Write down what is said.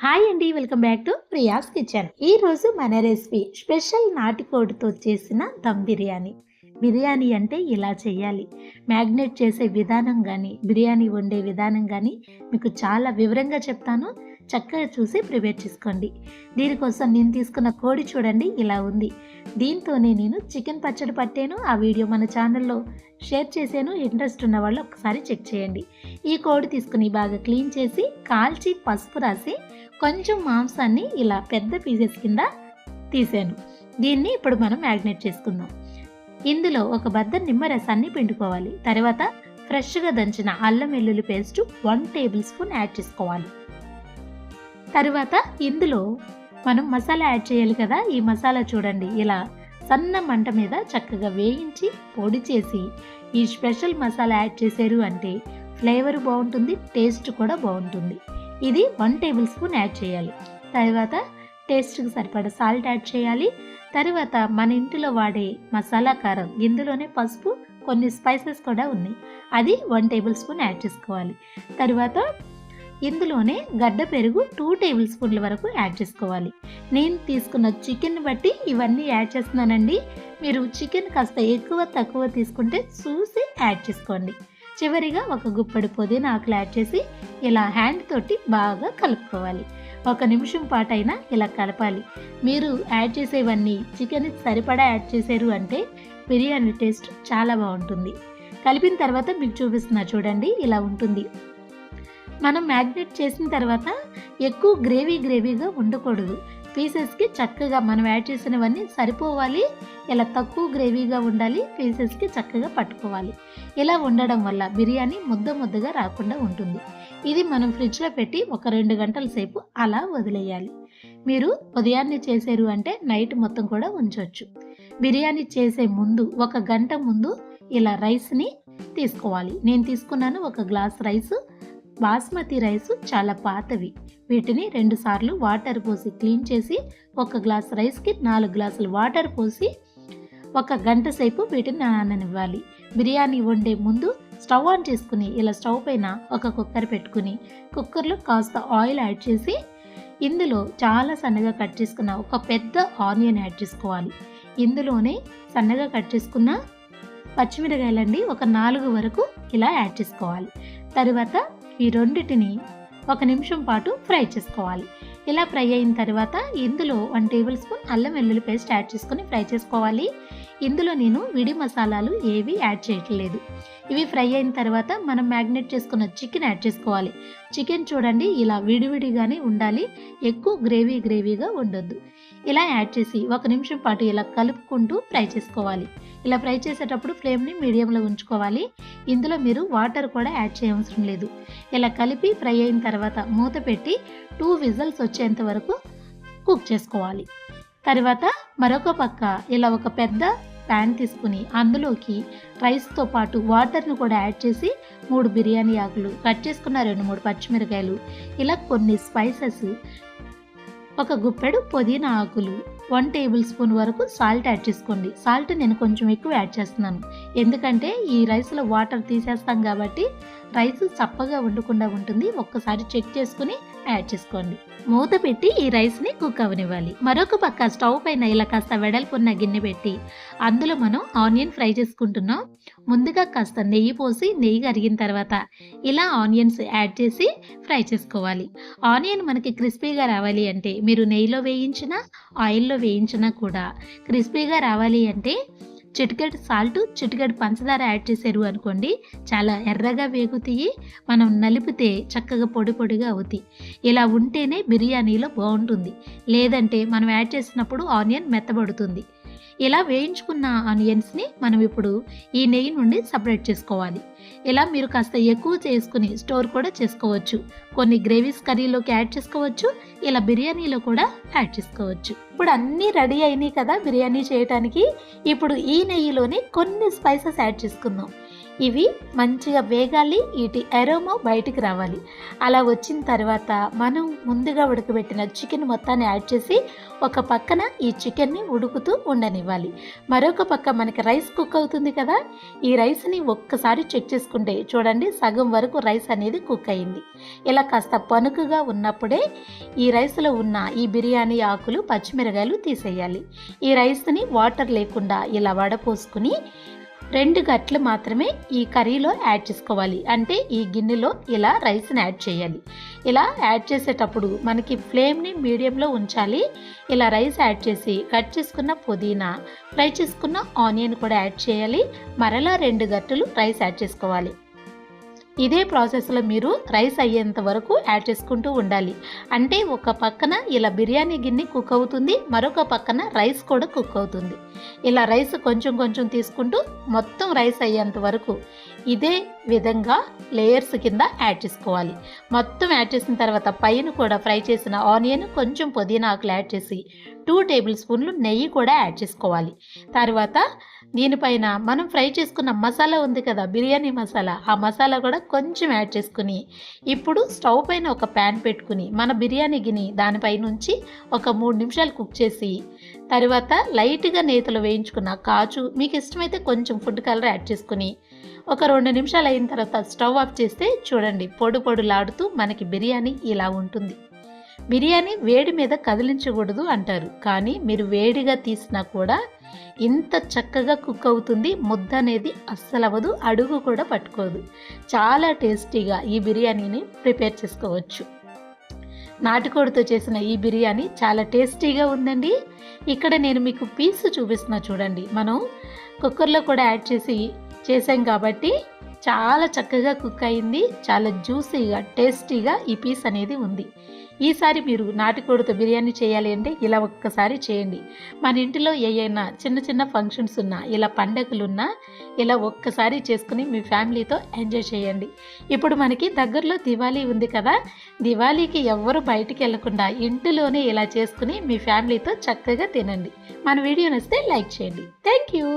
Hi అండి, welcome back to Priya's kitchen. ఈ రోజు మన రెసిపీ స్పెషల్ నాటుకోడితో చేసిన దమ్ బిర్యానీ. బిర్యానీ అంటే ఇలా చేయాలి, మ్యాగ్నేట్ చేసే విధానం కానీ బిర్యానీ వండే విధానం కానీ మీకు చాలా వివరంగా చెప్తాను. చక్కగా చూసి ప్రిపేర్ చేసుకోండి. దీనికోసం నేను తీసుకున్న కోడి చూడండి ఇలా ఉంది. దీంతోనే నేను చికెన్ పచ్చడి పట్టాను. ఆ వీడియో మన ఛానల్లో షేర్ చేశాను. ఇంట్రెస్ట్ ఉన్న వాళ్ళు ఒకసారి చెక్ చేయండి. ఈ కోడి తీసుకుని బాగా క్లీన్ చేసి కాల్చి పసుపు రాసి కొంచెం మాంసాన్ని ఇలా పెద్ద పీసెస్ కింద తీసాను. దీన్ని ఇప్పుడు మనం మ్యాగ్నేట్ చేసుకుందాం. ఇందులో ఒక బద్ద నిమ్మరసాన్ని పిండుకోవాలి. తర్వాత ఫ్రెష్గా దంచిన అల్లం వెల్లుల్లి పేస్ట్ 1 టేబుల్ స్పూన్ యాడ్ చేసుకోవాలి. తర్వాత ఇందులో మనం మసాలా యాడ్ చేయాలి కదా. ఈ మసాలా చూడండి ఇలా సన్న మంట మీద చక్కగా వేయించి పొడి చేసి ఈ స్పెషల్ మసాలా యాడ్ చేశారు అంటే ఫ్లేవర్ బాగుంటుంది, టేస్ట్ కూడా బాగుంటుంది. ఇది 1 టేబుల్ స్పూన్ యాడ్ చేయాలి. తర్వాత టేస్ట్కి సరిపడా సాల్ట్ యాడ్ చేయాలి. తర్వాత మన ఇంటిలో వాడే మసాలా కారం, ఇందులోనే పసుపు, కొన్ని స్పైసెస్ కూడా ఉన్నాయి, అది 1 టేబుల్ స్పూన్ యాడ్ చేసుకోవాలి. తర్వాత ఇందులోనే గడ్డ పెరుగు 2 టేబుల్ స్పూన్ల వరకు యాడ్ చేసుకోవాలి. నేను తీసుకున్న చికెన్ బట్టి ఇవన్నీ యాడ్ చేస్తున్నానండి. మీరు చికెన్ కాస్త ఎక్కువ తక్కువ తీసుకుంటే చూసి యాడ్ చేసుకోండి. చివరిగా ఒక గుప్పెడు పుదీనా ఆకులు యాడ్ చేసి ఇలా హ్యాండ్ తోటి బాగా కలుపుకోవాలి. 1 నిమిషం పాటైనా ఇలా కలపాలి. మీరు యాడ్ చేసేవన్నీ చికెన్ సరిపడా యాడ్ చేశారు అంటే బిర్యానీ టేస్ట్ చాలా బాగుంటుంది. కలిపిన తర్వాత మీకు చూపిస్తున్నా చూడండి ఇలా ఉంటుంది. మనం మ్యాగ్నేట్ చేసిన తర్వాత ఎక్కువ గ్రేవీగా ఉండకూడదు. పీసెస్కి చక్కగా మనం యాడ్ చేసినవన్నీ సరిపోవాలి. ఇలా తక్కువ గ్రేవీగా ఉండాలి, పీసెస్కి చక్కగా పట్టుకోవాలి. ఇలా ఉండడం వల్ల బిర్యానీ ముద్దగా రాకుండా ఉంటుంది. ఇది మనం ఫ్రిడ్జ్లో పెట్టి ఒక 2 గంటల సేపు అలా వదిలేయాలి. మీరు ఉదయాన్నే చేశారు అంటే నైట్ మొత్తం కూడా ఉంచవచ్చు. బిర్యానీ చేసే ముందు 1 గంట ముందు ఇలా రైస్ని తీసుకోవాలి. నేను తీసుకున్నాను 1 గ్లాస్ రైస్. బాస్మతి రైస్ చాలా పాతవి. వీటిని 2 సార్లు వాటర్ పోసి క్లీన్ చేసి 1 గ్లాస్ రైస్కి 4 గ్లాసులు వాటర్ పోసి 1 గంట సేపు వీటిని నాననివ్వాలి. బిర్యానీ వండే ముందు స్టవ్ ఆన్ చేసుకుని ఇలా స్టవ్ పైన ఒక కుక్కర్ పెట్టుకుని కుక్కర్లో కాస్త ఆయిల్ యాడ్ చేసి ఇందులో చాలా సన్నగా కట్ చేసుకున్న ఒక పెద్ద ఆనియన్ యాడ్ చేసుకోవాలి. ఇందులోనే సన్నగా కట్ చేసుకున్న పచ్చిమిరకాయలండి ఒక 4 వరకు ఇలా యాడ్ చేసుకోవాలి. తర్వాత ఈ రెండిటిని 1 నిమిషం పాటు ఫ్రై చేసుకోవాలి. ఇలా ఫ్రై అయిన తర్వాత ఇందులో 1 టేబుల్ స్పూన్ అల్లం వెల్లుల్లి పేస్ట్ యాడ్ చేసుకొని ఫ్రై చేసుకోవాలి. ఇందులో నేను విడి మసాలాలు ఏవి యాడ్ చేయట్లేదు. ఇవి ఫ్రై అయిన తర్వాత మనం మ్యాగ్నేట్ చేసుకున్న చికెన్ యాడ్ చేసుకోవాలి. చికెన్ చూడండి ఇలా విడివిడిగానే ఉండాలి, ఎక్కువ గ్రేవీగా ఉండొద్దు. ఇలా యాడ్ చేసి 1 నిమిషం పాటు ఇలా కలుపుకుంటూ ఫ్రై చేసుకోవాలి. ఇలా ఫ్రై చేసేటప్పుడు ఫ్లేమ్ని మీడియంలో ఉంచుకోవాలి. ఇందులో మీరు వాటర్ కూడా యాడ్ చేయవసరం లేదు. ఇలా కలిపి ఫ్రై అయిన తర్వాత మూత పెట్టి 2 విజిల్స్ వచ్చేంత వరకు కుక్ చేసుకోవాలి. తర్వాత మరొక పక్క ఇలా ఒక పెద్ద ప్యాన్ తీసుకుని అందులోకి రైస్తో పాటు వాటర్ను కూడా యాడ్ చేసి 3 బిర్యానీ ఆకులు, కట్ చేసుకున్న 2-3 పచ్చిమిరకాయలు, ఇలా కొన్ని స్పైసెస్, 1 గుప్పెడు పుదీనా ఆకులు, 1 టేబుల్ స్పూన్ వరకు సాల్ట్ యాడ్ చేసుకోండి. సాల్ట్ నేను కొంచెం ఎక్కువ యాడ్ చేస్తున్నాను, ఎందుకంటే ఈ రైస్లో వాటర్ తీసేస్తాం కాబట్టి రైస్ చప్పగా ఉండకుండా ఉంటుంది. ఒక్కసారి చెక్ చేసుకుని యాడ్ చేసుకోండి. మూత పెట్టి ఈ రైస్ని కుక్ అవనివ్వాలి. మరొక పక్క స్టవ్ పైన ఇలా కాస్త వెడల్పున్న గిన్నె పెట్టి అందులో మనం ఆనియన్ ఫ్రై చేసుకుంటున్నాం. ముందుగా కాస్త నెయ్యి పోసి నెయ్యి కరిగిన తర్వాత ఇలా ఆనియన్స్ యాడ్ చేసి ఫ్రై చేసుకోవాలి. ఆనియన్ మనకి క్రిస్పీగా రావాలి అంటే మీరు నెయ్యిలో వేయించినా ఆయిల్లో వేయించినా కూడా క్రిస్పీగా రావాలి అంటే చిటికెడు సాల్ట్, చిటికెడు పంచదార యాడ్ చేశారు అనుకోండి, చాలా ఎర్రగా వేగుతాయి. మనం నలిపితే చక్కగా పొడిగా అవుతాయి. ఇలా ఉంటేనే బిర్యానీలో బాగుంటుంది. లేదంటే మనం యాడ్ చేసినప్పుడు ఆనియన్ మెత్తబడుతుంది. ఇలా వేయించుకున్న ఆనియన్స్ని మనం ఇప్పుడు ఈ నెయ్యి నుండి సపరేట్ చేసుకోవాలి. ఇలా మీరు కాస్త ఎక్కువ చేసుకుని స్టోర్ కూడా చేసుకోవచ్చు. కొన్ని గ్రేవీస్ కర్రీలోకి యాడ్ చేసుకోవచ్చు, ఇలా బిర్యానీలో కూడా యాడ్ చేసుకోవచ్చు. ఇప్పుడు అన్నీ రెడీ అయినాయి కదా బిర్యానీ చేయడానికి. ఇప్పుడు ఈ నెయ్యిలోనే కొన్ని స్పైసెస్ యాడ్ చేసుకుందాం. ఇవి మంచిగా వేగాలి, వీటి అరోమా బయటికి రావాలి. అలా వచ్చిన తర్వాత మనం ముందుగా ఉడకబెట్టిన చికెన్ మొత్తాన్ని యాడ్ చేసి ఒక పక్కన ఈ చికెన్ని ఉడుకుతూ ఉండనివ్వాలి. మరొక పక్క మనకి రైస్ కుక్ అవుతుంది కదా, ఈ రైస్ని ఒక్కసారి చెక్ చేసుకుంటే చూడండి సగం వరకు రైస్ అనేది కుక్ అయింది. ఇలా కాస్త పనుకుగా ఉన్నప్పుడే ఈ రైస్లో ఉన్న ఈ బిర్యానీ ఆకులు, పచ్చిమిరకాయలు తీసేయాలి. ఈ రైస్ని వాటర్ లేకుండా ఇలా వడపోసుకుని 2 గట్లు మాత్రమే ఈ కర్రీలో యాడ్ చేసుకోవాలి. అంటే ఈ గిన్నెలో ఇలా రైస్ని యాడ్ చేయాలి. ఇలా యాడ్ చేసేటప్పుడు మనకి ఫ్లేమ్ని మీడియంలో ఉంచాలి. ఇలా రైస్ యాడ్ చేసి కట్ చేసుకున్న పుదీనా, ఫ్రై చేసుకున్న ఆనియన్ కూడా యాడ్ చేయాలి. మరలా 2 గట్టులు రైస్ యాడ్ చేసుకోవాలి. ఇదే ప్రాసెస్లో మీరు రైస్ అయ్యేంత వరకు యాడ్ చేసుకుంటూ ఉండాలి. అంటే ఒక పక్కన ఇలా బిర్యానీ గిన్నె కుక్ అవుతుంది, మరొక పక్కన రైస్ కూడా కుక్ అవుతుంది. ఇలా రైస్ కొంచెం కొంచెం తీసుకుంటూ మొత్తం రైస్ అయ్యేంత వరకు ఇదే విధంగా లేయర్స్ కింద యాడ్ చేసుకోవాలి. మొత్తం యాడ్ చేసిన తర్వాత పైన కూడా ఫ్రై చేసిన ఆనియన్, కొంచెం పుదీనా ఆకులు యాడ్ చేసి 2 టేబుల్ స్పూన్లు నెయ్యి కూడా యాడ్ చేసుకోవాలి. తర్వాత దీనిపైన మనం ఫ్రై చేసుకున్న మసాలా ఉంది కదా, బిర్యానీ మసాలా, ఆ మసాలా కూడా కొంచెం యాడ్ చేసుకుని ఇప్పుడు స్టవ్ పైన ఒక ప్యాన్ పెట్టుకుని మన బిర్యానీ గిని దానిపై నుంచి ఒక 3 నిమిషాలు కుక్ చేసి తర్వాత లైట్గా నేతిలో వేయించుకున్న కాజు, మీకు ఇష్టమైతే కొంచెం ఫుడ్ కలర్ యాడ్ చేసుకుని ఒక 2 నిమిషాలు అయిన తర్వాత స్టవ్ ఆఫ్ చేస్తే చూడండి పొడి పొడులాడుతూ మనకి బిర్యానీ ఇలా ఉంటుంది. బిర్యానీ వేడి మీద కదిలించకూడదు అంటారు, కానీ మీరు వేడిగా తీసినా కూడా ఇంత చక్కగా కుక్ అవుతుంది. ముద్ద అనేది అస్సలు అవ్వదు, అడుగు కూడా పట్టుకోదు. చాలా టేస్టీగా ఈ బిర్యానీని ప్రిపేర్ చేసుకోవచ్చు. నాటుకోడితో చేసిన ఈ బిర్యానీ చాలా టేస్టీగా ఉందండి. ఇక్కడ నేను మీకు పీస్ చూపిస్తున్నా చూడండి. మనం కుక్కర్లో కూడా యాడ్ చేసాం కాబట్టి చాలా చక్కగా కుక్ అయింది. చాలా జ్యూసీగా, టేస్టీగా ఈ పీస్ అనేది ఉంది. ఈసారి మీరు నాటుకోడితో బిర్యానీ చేయాలి అంటే ఇలా ఒక్కసారి చేయండి. మన ఇంటిలో ఏమైనా చిన్న చిన్న ఫంక్షన్స్ ఉన్నా, ఇలా పండగలున్నా ఇలా ఒక్కసారి చేసుకుని మీ ఫ్యామిలీతో ఎంజాయ్ చేయండి. ఇప్పుడు మనకి దగ్గరలో దివాళీ ఉంది కదా, దివాళీకి ఎవ్వరూ బయటికి వెళ్లకుండా ఇంటిలోనే ఇలా చేసుకుని మీ ఫ్యామిలీతో చక్కగా తినండి. మన వీడియో నచ్చితే లైక్ చేయండి. Thank you.